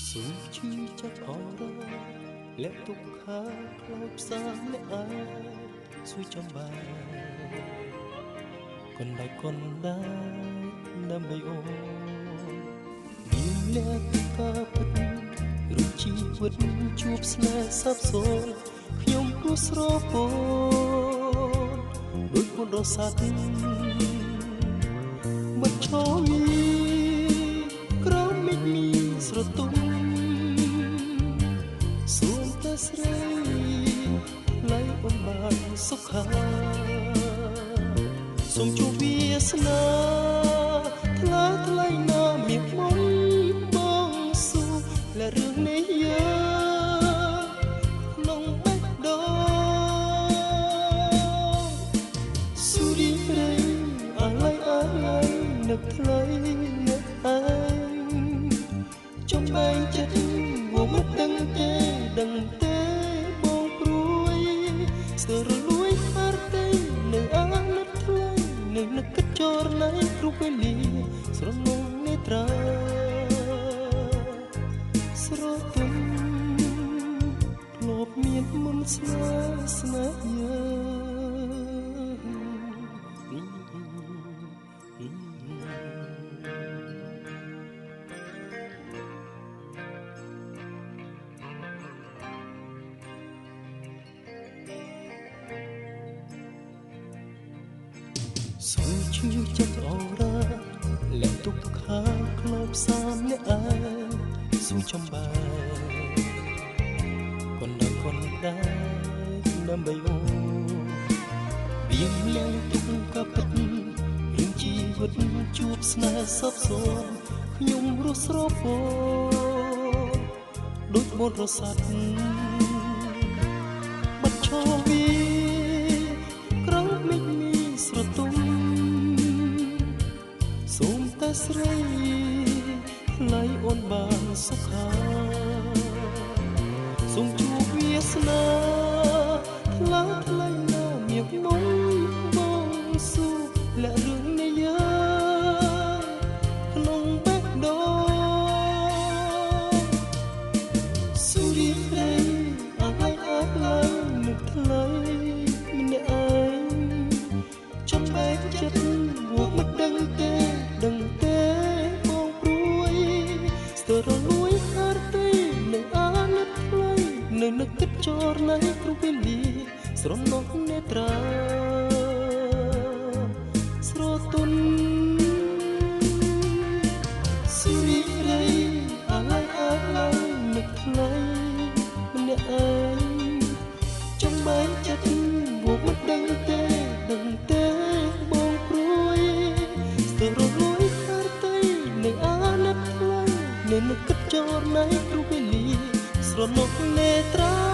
សូមជឿចាប់អរលាក់ទុកខាក្លោបសាអ្នកអាសួយចំបាកុនដែរដើម្បីអូនមានអ្នកកាពិតរូបជីវិតជួបស្នេហ៍សាបសូន្យខ្ញុំគូស្រពោនដូចពុនរសាត់មិនឈរវីក្រោមមេឃមីស្រទុំសូមតែស្រីឡៃបំបានសុខាសូមជួបវាសនាថ្លាថ្លៃណាមានមុនបងស៊ូและរឿងនេះយើងក្នុងបេះដូងស៊ូរីរៃអាឡៃអាឡៃនឹកថ្លៃអ្នកឯងចំបែងចិត្តមកមិនដឹងទេបងព្រួយស្ទើររលួយហាត់ទេនៅអាណិតថ្លៃនៅនឹកគិតចរណៃគ្រប់វេលាស្រនំនេត្រាស្រទន់ធ្លាប់មានមុនស្នេហ៍សូមជឿចិត្តអរលាក់ទុកខាក្លោបសាមអ្នកឯងសូមចំបាកុនដែរដើម្បីអូមានឡើងទុកក៏ពិតរឿងជីវិតជួបស្នេហ៍សពសូនខ្ញុំរស់ស្រពោដូចបនរសាត់បាត់ឈរវីក្រោមមេឃមីស្រទុំសូមតែស្រីថ្លៃអូនបានសុខាសូមជួបវាសនាថ្លាថ្លៃណាមានមុនបងស៊ូและរឿងនេះយើងក្នុងបេះដូងស៊ូរីរៃអាឡៃនឹកថ្លៃម្នាក់ឯងចំបែកចិត្តមកមិនដឹងទេបងព្រួយស្ទើររលួយហាត់ទេនៅអាណិតថ្លៃនៅនឹកគិតចរណៃគ្រប់វេលាស្រណោះនេត្រាស្រទន់ស៊ូរីរៃអាឡៃនឹកថ្លៃម្នាក់ឯងចំបែកចិត្តមកមិនដឹងទេបងព្រួយស្ទើររលួយហាត់ទេនៅអាណិតថ្លៃនៅនឹកគិតចរណៃគ្រប់វេលាស្រណោះនេត្រា